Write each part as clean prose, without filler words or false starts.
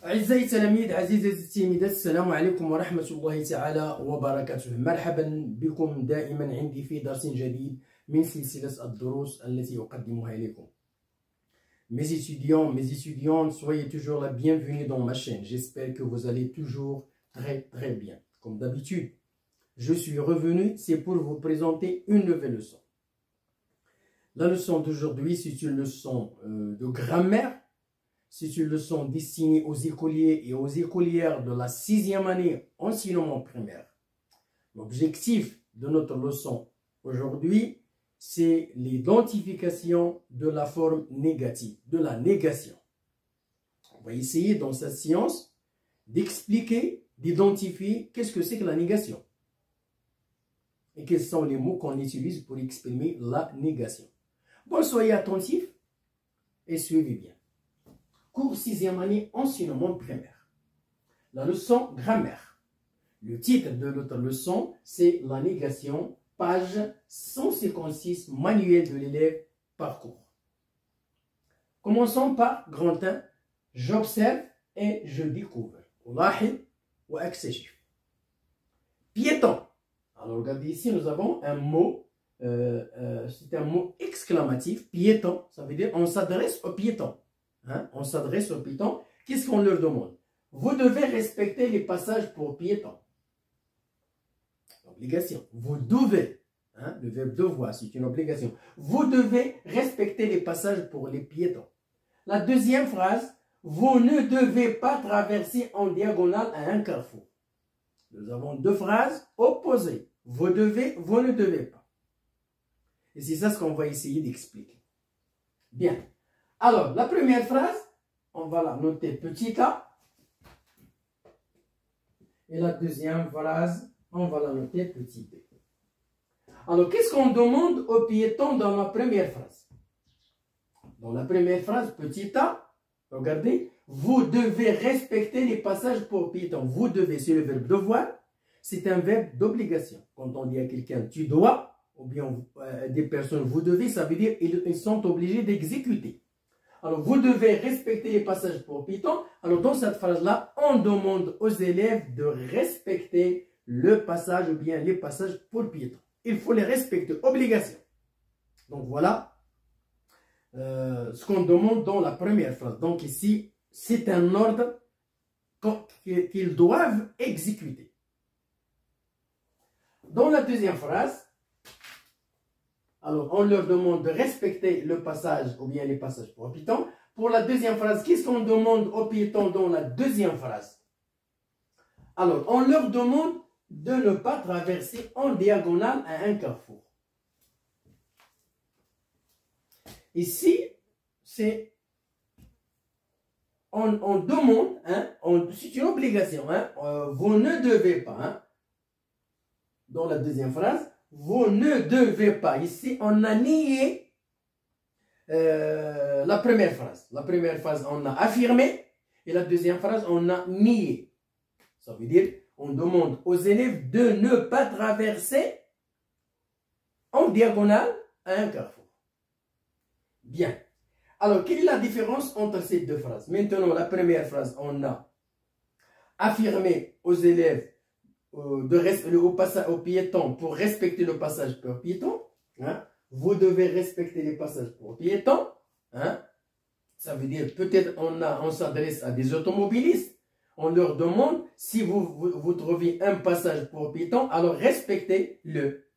أعزائي التلاميذ، عزيزي التلميذات، السلام عليكم ورحمة الله تعالى وبركاته. مرحبا بكم دائما عندي في درس جديد من سلسلة الدروس التي أقدمها إليكم. Mes étudiants, mes étudiantes, soyez toujours la bienvenue dans ma chaîne. J'espère que vous allez toujours très bien. Comme d'habitude, je suis revenu, c'est pour vous présenter une nouvelle leçon. La leçon d'aujourd'hui, c'est une leçon de grammaire. C'est une leçon destinée aux écoliers et aux écolières de la 6e année enseignement primaire. L'objectif de notre leçon aujourd'hui, c'est l'identification de la forme négative, de la négation. On va essayer dans cette science d'expliquer, d'identifier qu'est-ce que c'est que la négation. Et quels sont les mots qu'on utilise pour exprimer la négation. Bon, soyez attentifs et suivez bien. Cours 6e année enseignement primaire. La leçon grammaire. Le titre de notre leçon, c'est la négation, page 156, manuel de l'élève, parcours. Commençons par grand 1. J'observe et je découvre. ألاحظ وأكتشف. Piéton. Alors regardez ici, nous avons un mot, c'est un mot exclamatif, piéton. Ça veut dire on s'adresse aux piétons. Hein? On s'adresse aux piétons. Qu'est-ce qu'on leur demande? Vous devez respecter les passages pour piétons. Obligation. Vous devez. Hein? Le verbe devoir, c'est une obligation. Vous devez respecter les passages pour les piétons. La deuxième phrase, vous ne devez pas traverser en diagonale à un carrefour. Nous avons deux phrases opposées. Vous devez, vous ne devez pas. Et c'est ça ce qu'on va essayer d'expliquer. Bien. Alors, la première phrase, on va la noter petit a. Et la deuxième phrase, on va la noter petit b. Alors, qu'est-ce qu'on demande aux piétons dans la première phrase? Dans la première phrase, petit a, regardez, vous devez respecter les passages pour piétons. Vous devez, c'est le verbe devoir, c'est un verbe d'obligation. Quand on dit à quelqu'un tu dois, ou bien des personnes vous devez, ça veut dire ils sont obligés d'exécuter. Alors, vous devez respecter les passages pour piétons. Alors, dans cette phrase-là, on demande aux élèves de respecter le passage ou bien les passages pour piétons. Il faut les respecter, obligation. Donc, voilà ce qu'on demande dans la première phrase. Donc, ici, c'est un ordre qu'ils doivent exécuter. Dans la deuxième phrase, alors, on leur demande de respecter le passage ou bien les passages pour piétons. Pour la deuxième phrase, qu'est-ce qu'on demande aux piétons dans la deuxième phrase? Alors, on leur demande de ne pas traverser en diagonale à un carrefour. Ici, c'est on demande, hein, c'est une obligation, hein, vous ne devez pas, hein, dans la deuxième phrase, vous ne devez pas. Ici, on a nié la première phrase. La première phrase, on a affirmé. Et la deuxième phrase, on a nié. Ça veut dire, on demande aux élèves de ne pas traverser en diagonale à un carrefour. Bien. Alors, quelle est la différence entre ces deux phrases? Maintenant, la première phrase, on a affirmé aux élèves aux piétons pour respecter le passage pour piétons. Hein? Vous devez respecter les passages pour piétons. Hein? Ça veut dire peut-être on s'adresse à des automobilistes. On leur demande si vous trouvez un passage pour piétons, alors respectez-le.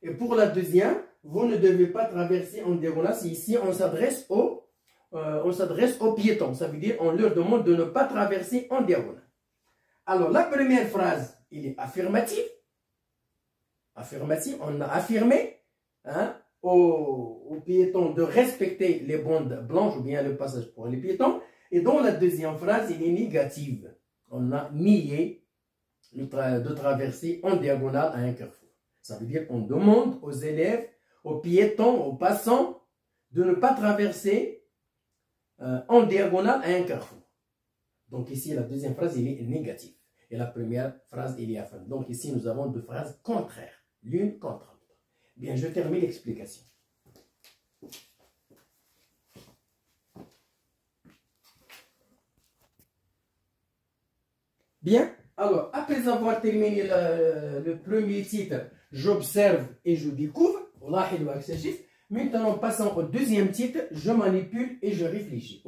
Et pour la deuxième, vous ne devez pas traverser en diagonale. Ici, on s'adresse aux piétons. Ça veut dire on leur demande de ne pas traverser en diagonale. Alors, la première phrase, il est affirmatif. Affirmatif, on a affirmé, hein, aux piétons de respecter les bandes blanches ou bien le passage pour les piétons. Et dans la deuxième phrase, il est négatif. On a nié de traverser en diagonale à un carrefour. Ça veut dire qu'on demande aux élèves, aux piétons, aux passants, de ne pas traverser en diagonale à un carrefour. Donc ici, la deuxième phrase, il est négatif. Et la première phrase, il est affirmatif. Donc ici, nous avons deux phrases contraires, l'une contre l'autre. Bien, je termine l'explication. Bien, alors, après avoir terminé le premier titre, j'observe et je découvre. Maintenant, passons au deuxième titre, je manipule et je réfléchis.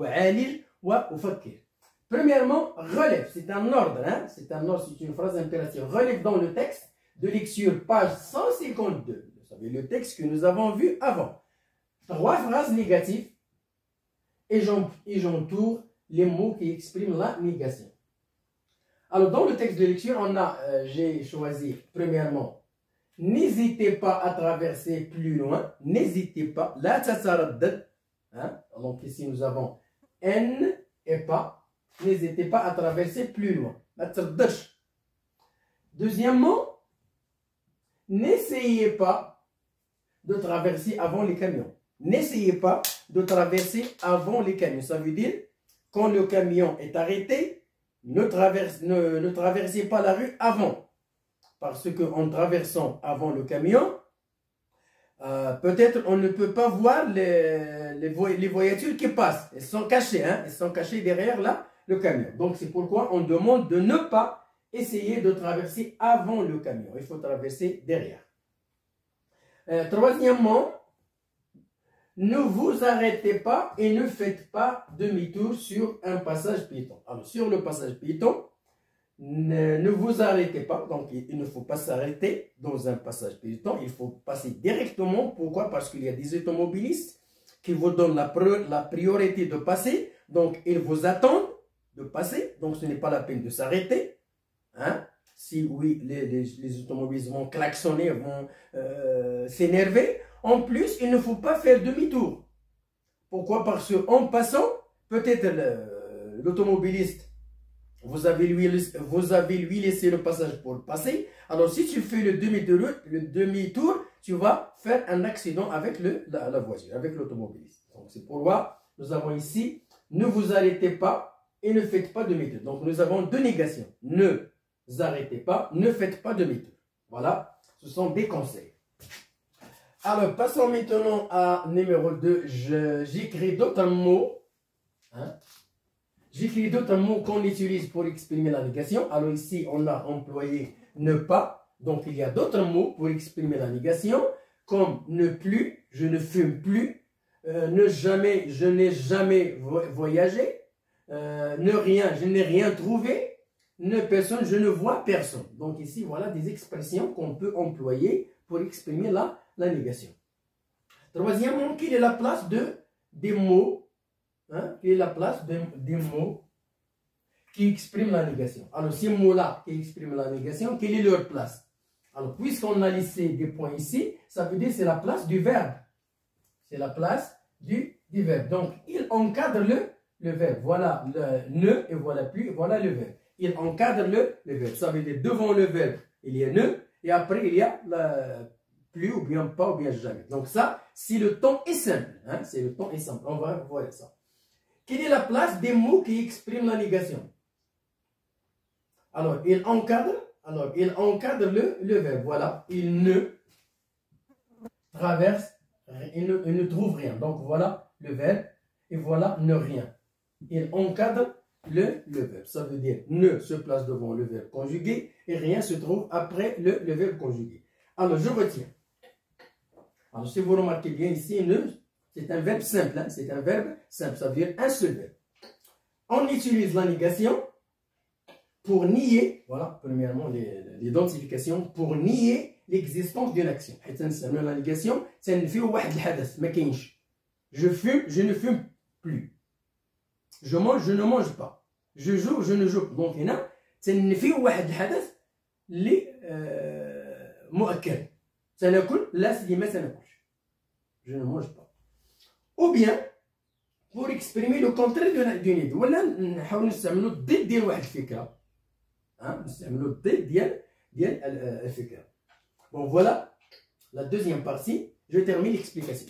Premièrement, relève, c'est un ordre, hein? C'est un ordre, c'est une phrase impérative. Relève dans le texte de lecture, page 152. Vous savez, le texte que nous avons vu avant. 3 phrases négatives et j'entoure les mots qui expriment la négation. Alors, dans le texte de lecture, j'ai choisi, premièrement, n'hésitez pas à traverser plus loin. N'hésitez pas. La tataraddad. Hein? Donc, ici, nous avons N et pas. N'hésitez pas à traverser plus loin. La tataraddad. Deuxièmement, n'essayez pas de traverser avant les camions. N'essayez pas de traverser avant les camions. Ça veut dire, quand le camion est arrêté, ne traversez pas la rue avant. Parce qu'en traversant avant le camion, peut-être on ne peut pas voir les voitures qui passent. Elles sont cachées, hein? Elles sont cachées derrière là, le camion. Donc c'est pourquoi on demande de ne pas essayer de traverser avant le camion. Il faut traverser derrière. Troisièmement, ne vous arrêtez pas et ne faites pas demi-tour sur un passage piéton. Alors, sur le passage piéton, ne vous arrêtez pas. Donc, il ne faut pas s'arrêter dans un passage piéton. Il faut passer directement. Pourquoi? Parce qu'il y a des automobilistes qui vous donnent la priorité de passer. Donc, ils vous attendent de passer. Donc, ce n'est pas la peine de s'arrêter. Hein? Si oui, les automobilistes vont klaxonner, vont s'énerver. En plus, il ne faut pas faire demi-tour. Pourquoi? Parce qu'en passant, peut-être l'automobiliste, vous avez lui laissé le passage pour passer. Alors, si tu fais le demi-tour, tu vas faire un accident avec la voiture, avec l'automobiliste. Donc, c'est pourquoi nous avons ici, ne vous arrêtez pas et ne faites pas demi-tour. Donc, nous avons 2 négations. Ne vous arrêtez pas, ne faites pas demi-tour. Voilà, ce sont des conseils. Alors, passons maintenant à numéro 2. J'écris d'autres mots. Hein? J'écris d'autres mots qu'on utilise pour exprimer la négation. Alors ici, on a employé ne pas. Donc, il y a d'autres mots pour exprimer la négation. Comme ne plus, je ne fume plus. Ne jamais, je n'ai jamais voyagé. Ne rien, je n'ai rien trouvé. Ne personne, je ne vois personne. Donc ici, voilà des expressions qu'on peut employer pour exprimer la négation. Troisièmement, quelle est la place des mots, hein? Quelle est la place des mots qui expriment la négation? Alors, ces mots-là qui expriment la négation, quelle est leur place? Alors, puisqu'on a laissé des points ici, ça veut dire que c'est la place du verbe. C'est la place du verbe. Donc, il encadre le verbe. Voilà le ne et voilà plus, et voilà le verbe. Il encadre le verbe. Ça veut dire devant le verbe, il y a ne, et après il y a plus ou bien pas ou bien jamais. Donc ça, si le temps est simple, hein, c'est le temps est simple. On va voir ça. Quelle est la place des mots qui expriment la négation? Alors, il encadre le verbe. Voilà, il ne traverse, il ne trouve rien. Donc voilà le verbe, et voilà ne rien. Il encadre le verbe. Ça veut dire ne se place devant le verbe conjugué et rien se trouve après le verbe conjugué. Alors, je retiens. Alors, si vous remarquez bien ici, ne, c'est un verbe simple. Hein? C'est un verbe simple. Ça veut dire un seul verbe. On utilise la négation pour nier, voilà, premièrement, l'identification, pour nier l'existence d'une action. La négation, c'est une je fume, je ne fume plus. Je mange, je ne mange pas. Je joue, je ne joue pas. Donc, هنا تنفي واحد الحدث اللي مؤكد. سناكل لا سيدي ما سناكلش. Je ne mange pas. Ou bien, pour exprimer le contraire d'une idée. ولا نحاول نستعملوا الضد ديال واحد الفكرة. نستعملوا الضد ديال الفكرة. Bon, voilà la deuxième partie. Je termine l'explication.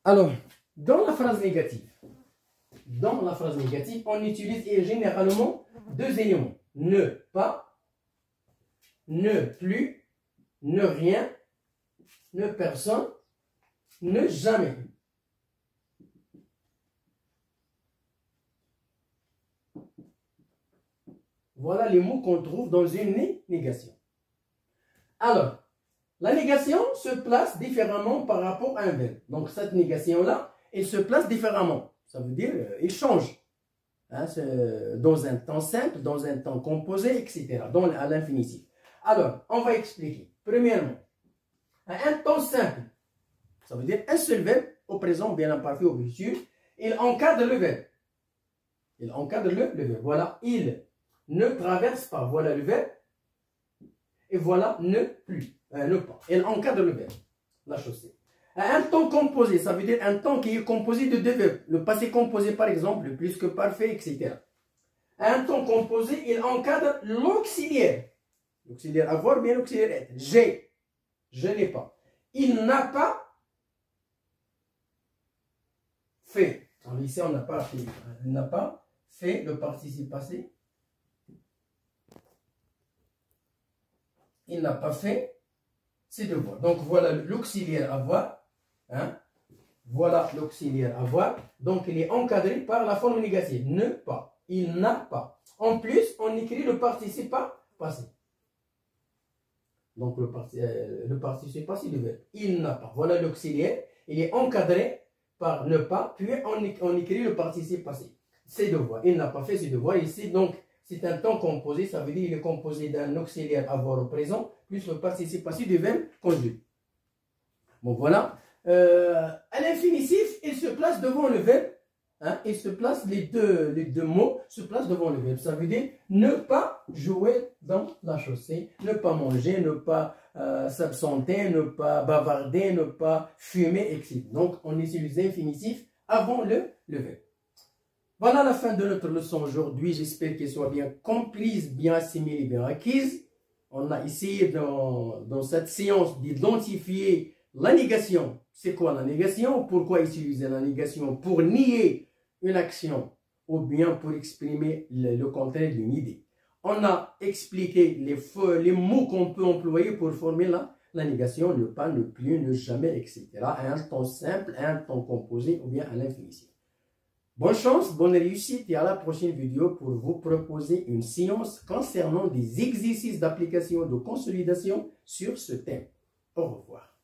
Alors, dans la phrase négative, on utilise généralement 2 éléments. Ne pas, ne plus, ne rien, ne personne, ne jamais. Voilà les mots qu'on trouve dans une négation. Alors, la négation se place différemment par rapport à un verbe. Donc, cette négation-là, elle se place différemment. Ça veut dire, il change. Hein, dans un temps simple, dans un temps composé, etc. À l'infinitif. Alors, on va expliquer. Premièrement, un temps simple, ça veut dire un seul verbe, au présent, bien imparfait, au futur, il encadre le verbe. Il encadre le verbe. Voilà, il ne traverse pas. Voilà le verbe. Et voilà, ne pas. Il encadre le verbe. La chaussée. Un temps composé, ça veut dire un temps qui est composé de deux verbes. Le passé composé, par exemple, le plus que parfait, etc. Un temps composé, il encadre l'auxiliaire. L'auxiliaire avoir, bien l'auxiliaire être. J'ai. Je n'ai pas. Il n'a pas fait. Alors ici, on n'a pas fait. Il n'a pas fait le participe passé. Il n'a pas fait ses devoirs. Donc voilà l'auxiliaire avoir. Hein? Voilà l'auxiliaire avoir. Donc il est encadré par la forme négative. Ne pas. Il n'a pas. En plus, on écrit le participe passé. Donc le participe passé du verbe. Il n'a pas. Voilà l'auxiliaire. Il est encadré par ne pas. Puis on écrit le participe passé. Ses devoirs. Il n'a pas fait ses devoirs. Ici, donc, c'est un temps composé. Ça veut dire qu'il est composé d'un auxiliaire avoir au présent plus le participe passé du verbe conjugué. Bon, voilà. À l'infinitif, il se place devant le verbe. Hein, il se place, les deux mots se placent devant le verbe. Ça veut dire ne pas jouer dans la chaussée, ne pas manger, ne pas s'absenter, ne pas bavarder, ne pas fumer, etc. Donc, on utilise l'infinitif avant le verbe. Voilà la fin de notre leçon aujourd'hui. J'espère qu'elle soit bien comprise, bien assimilée, bien acquise. On a essayé dans cette séance d'identifier la négation. C'est quoi la négation? Pourquoi utiliser la négation? Pour nier une action ou bien pour exprimer le contraire d'une idée. On a expliqué les mots qu'on peut employer pour former la négation, ne pas, ne plus, ne jamais, etc. À un temps simple, à un temps composé ou bien à l'infinitif. Bonne chance, bonne réussite et à la prochaine vidéo pour vous proposer une séance concernant des exercices d'application de consolidation sur ce thème. Au revoir.